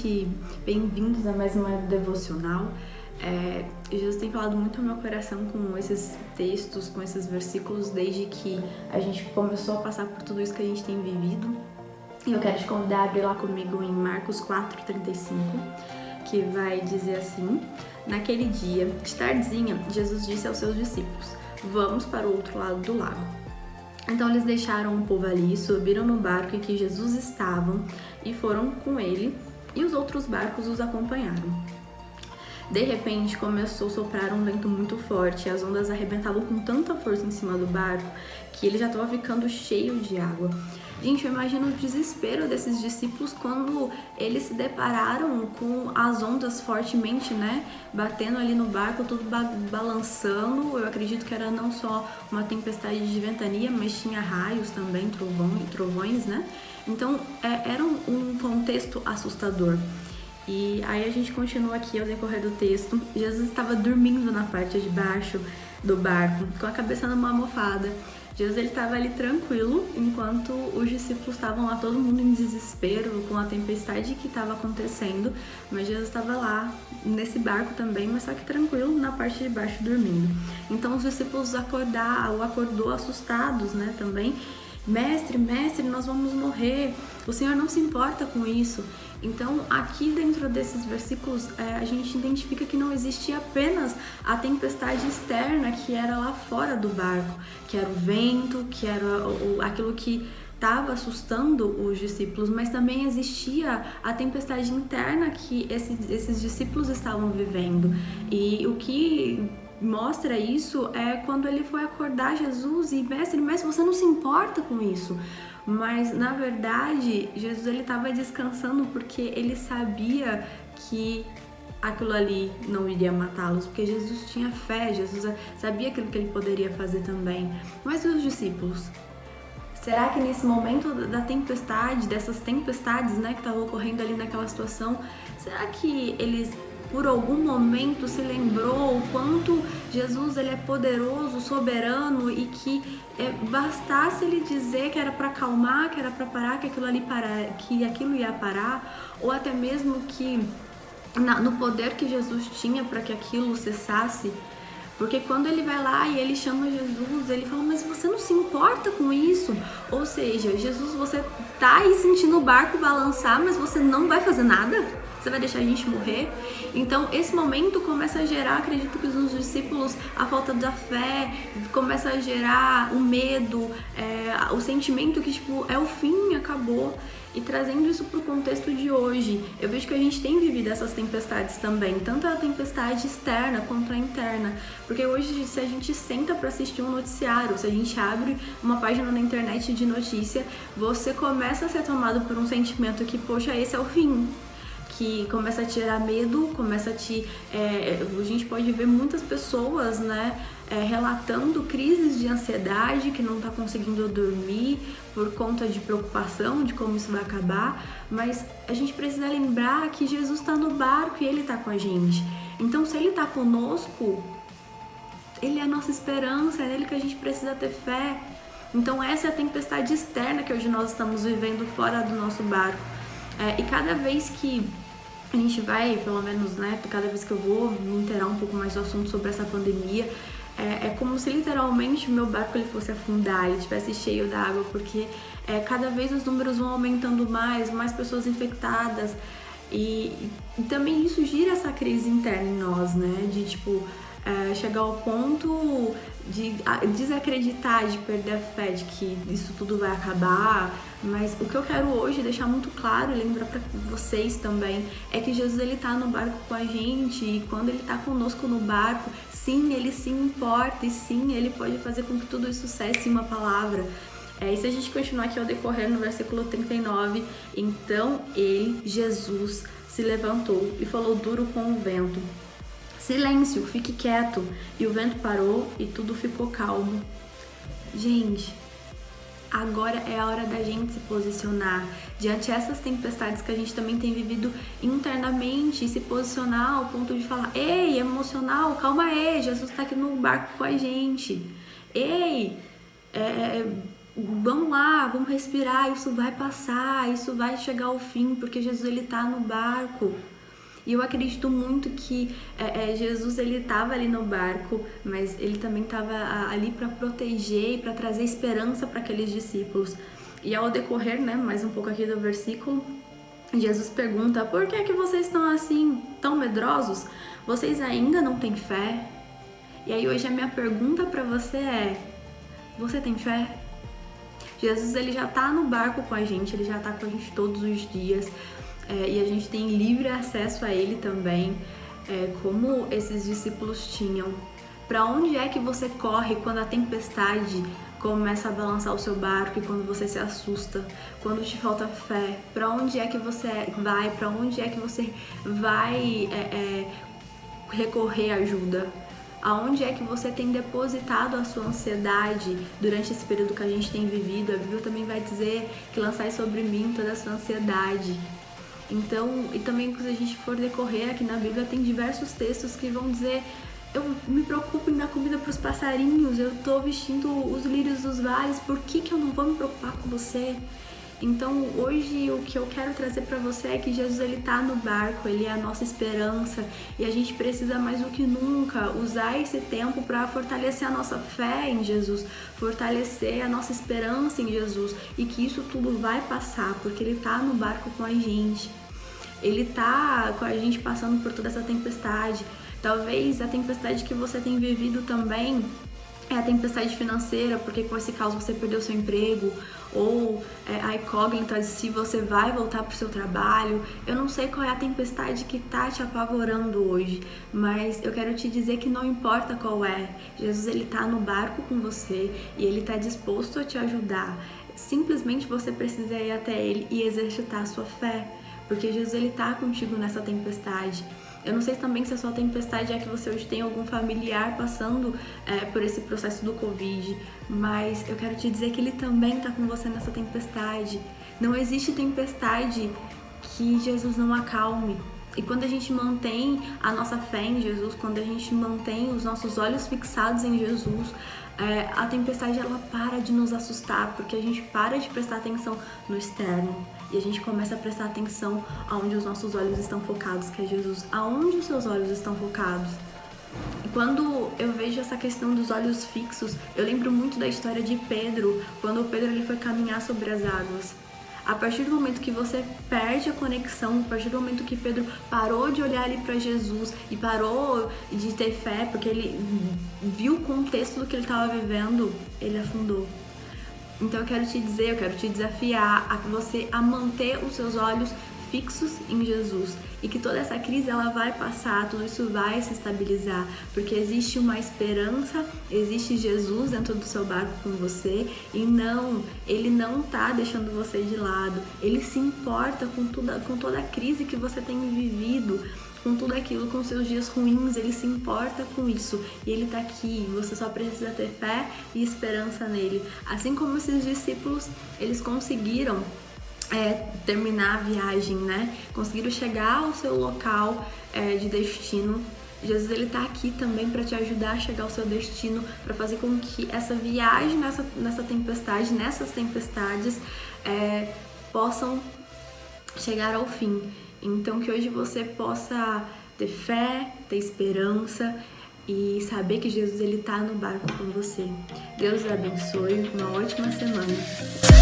gente, bem-vindos a mais uma devocional. Jesus tem falado muito ao meu coração com esses textos, com esses versículos, desde que a gente começou a passar por tudo isso que a gente tem vivido. E eu quero te convidar a abrir lá comigo em Marcos 4:35, que vai dizer assim: naquele dia, de tardezinha, Jesus disse aos seus discípulos: vamos para o outro lado do lago. Então eles deixaram o povo ali, subiram no barco em que Jesus estava e foram com ele, e os outros barcos os acompanharam. De repente começou a soprar um vento muito forte e as ondas arrebentavam com tanta força em cima do barco que ele já estava ficando cheio de água. Gente, eu imagino o desespero desses discípulos quando eles se depararam com as ondas fortemente, batendo ali no barco, tudo balançando. Eu acredito que era não só uma tempestade de ventania, mas tinha raios também, trovões, Então, era um contexto assustador. E aí a gente continua aqui ao decorrer do texto. Jesus estava dormindo na parte de baixo do barco, com a cabeça numa almofada. Jesus estava ali tranquilo, enquanto os discípulos estavam lá, todo mundo em desespero com a tempestade que estava acontecendo, mas Jesus estava lá nesse barco também, mas só que tranquilo na parte de baixo dormindo. Então os discípulos acordou assustados, também. Mestre, nós vamos morrer, o Senhor não se importa com isso. Então aqui dentro desses versículos a gente identifica que não existia apenas a tempestade externa que era lá fora do barco, que era o vento, que era aquilo que estava assustando os discípulos, mas também existia a tempestade interna que esses discípulos estavam vivendo. E o que mostra isso é quando ele foi acordar Jesus e mestre, você não se importa com isso. Mas na verdade Jesus ele estava descansando porque ele sabia que aquilo ali não iria matá-los, porque Jesus tinha fé, Jesus sabia aquilo que ele poderia fazer também. Mas e os discípulos? Será que nesse momento da tempestade, dessas tempestades, que estavam ocorrendo ali naquela situação, será que eles por algum momento se lembrou o quanto Jesus ele é poderoso, soberano e que bastasse ele dizer que era para acalmar, que era para parar, que aquilo ia parar, ou até mesmo que no poder que Jesus tinha para que aquilo cessasse? Porque quando ele vai lá e ele chama Jesus, ele fala, mas você não se importa com isso? Ou seja, Jesus, você tá aí sentindo o barco balançar, mas você não vai fazer nada? Você vai deixar a gente morrer? Então esse momento começa a gerar, acredito que nos discípulos, a falta da fé, começa a gerar o medo, o sentimento que é o fim, acabou. E trazendo isso para o contexto de hoje, eu vejo que a gente tem vivido essas tempestades também, tanto a tempestade externa quanto a interna. Porque hoje, se a gente senta para assistir um noticiário, se a gente abre uma página na internet de notícia, você começa a ser tomado por um sentimento que, poxa, esse é o fim. Que começa a te gerar medo, a gente pode ver muitas pessoas, relatando crises de ansiedade, que não está conseguindo dormir por conta de preocupação de como isso vai acabar, mas a gente precisa lembrar que Jesus está no barco e Ele está com a gente. Então, se Ele está conosco, Ele é a nossa esperança, é nele que a gente precisa ter fé. Então, essa é a tempestade externa que hoje nós estamos vivendo fora do nosso barco. E cada vez que a gente vai, pelo menos, cada vez que eu vou me inteirar um pouco mais do assunto sobre essa pandemia, é como se literalmente o meu barco ele fosse afundar, ele estivesse cheio d'água, porque cada vez os números vão aumentando mais pessoas infectadas, e também isso gira essa crise interna em nós, de chegar ao ponto de desacreditar, de perder a fé de que isso tudo vai acabar. Mas o que eu quero hoje deixar muito claro e lembrar para vocês também é que Jesus ele tá no barco com a gente, e quando ele tá conosco no barco, sim, ele se importa, e sim, ele pode fazer com que tudo isso cesse em uma palavra. E se a gente continuar aqui ao decorrer no versículo 39, então ele, Jesus, se levantou e falou duro com o vento: silêncio, fique quieto. E o vento parou e tudo ficou calmo. Gente, agora é a hora da gente se posicionar diante dessas tempestades que a gente também tem vivido internamente, e se posicionar ao ponto de falar: ei, emocional, calma aí, Jesus está aqui no barco com a gente. Ei, vamos lá, vamos respirar, isso vai passar, isso vai chegar ao fim, porque Jesus ele tá no barco. E eu acredito muito que Jesus ele estava ali no barco, mas ele também estava ali para proteger e para trazer esperança para aqueles discípulos. E ao decorrer, né, mais um pouco aqui do versículo, Jesus pergunta: por que vocês estão assim, tão medrosos? Vocês ainda não têm fé? E aí hoje a minha pergunta para você é: você tem fé? Jesus ele já tá no barco com a gente, ele já tá com a gente todos os dias. E a gente tem livre acesso a ele também, como esses discípulos tinham. Para onde é que você corre quando a tempestade começa a balançar o seu barco e quando você se assusta, quando te falta fé? Para onde é que você vai? Para onde é que você vai recorrer ajuda? Aonde é que você tem depositado a sua ansiedade durante esse período que a gente tem vivido? A Bíblia também vai dizer que lançai sobre mim toda a sua ansiedade. Então, e também se a gente for decorrer aqui na Bíblia, tem diversos textos que vão dizer: eu me preocupo em dar comida para os passarinhos, eu tô vestindo os lírios dos vales, por que eu não vou me preocupar com você? Então, hoje o que eu quero trazer para você é que Jesus ele tá no barco, ele é a nossa esperança e a gente precisa mais do que nunca usar esse tempo para fortalecer a nossa fé em Jesus, fortalecer a nossa esperança em Jesus e que isso tudo vai passar, porque ele tá no barco com a gente. Ele tá com a gente passando por toda essa tempestade. Talvez a tempestade que você tem vivido também é a tempestade financeira, porque com esse caos você perdeu seu emprego, ou a incógnita de se você vai voltar para o seu trabalho. Eu não sei qual é a tempestade que tá te apavorando hoje, mas eu quero te dizer que não importa qual é, Jesus ele tá no barco com você e ele tá disposto a te ajudar. Simplesmente você precisa ir até ele e exercitar a sua fé, porque Jesus ele tá contigo nessa tempestade. Eu não sei também se a sua tempestade é que você hoje tem algum familiar passando por esse processo do Covid, mas eu quero te dizer que ele também está com você nessa tempestade. Não existe tempestade que Jesus não acalme. E quando a gente mantém a nossa fé em Jesus, quando a gente mantém os nossos olhos fixados em Jesus, a tempestade ela para de nos assustar, porque a gente para de prestar atenção no externo e a gente começa a prestar atenção aonde os nossos olhos estão focados, que é Jesus. Aonde os seus olhos estão focados? E quando eu vejo essa questão dos olhos fixos, eu lembro muito da história de Pedro, quando Pedro ele foi caminhar sobre as águas. A partir do momento que você perde a conexão, a partir do momento que Pedro parou de olhar ali para Jesus e parou de ter fé, porque ele viu o contexto do que ele estava vivendo, ele afundou. Então eu quero te dizer, eu quero te desafiar a você a manter os seus olhos fixos em Jesus e que toda essa crise ela vai passar, tudo isso vai se estabilizar, porque existe uma esperança, existe Jesus dentro do seu barco com você e ele não tá deixando você de lado, ele se importa com toda a crise que você tem vivido, com tudo aquilo, com seus dias ruins, ele se importa com isso e ele tá aqui, você só precisa ter fé e esperança nele. Assim como esses discípulos, eles conseguiram terminar a viagem, né? Conseguiram chegar ao seu local de destino. Jesus ele tá aqui também para te ajudar a chegar ao seu destino, para fazer com que essa viagem nessa tempestade, nessas tempestades possam chegar ao fim. Então que hoje você possa ter fé, ter esperança e saber que Jesus ele tá no barco com você. Deus abençoe, uma ótima semana.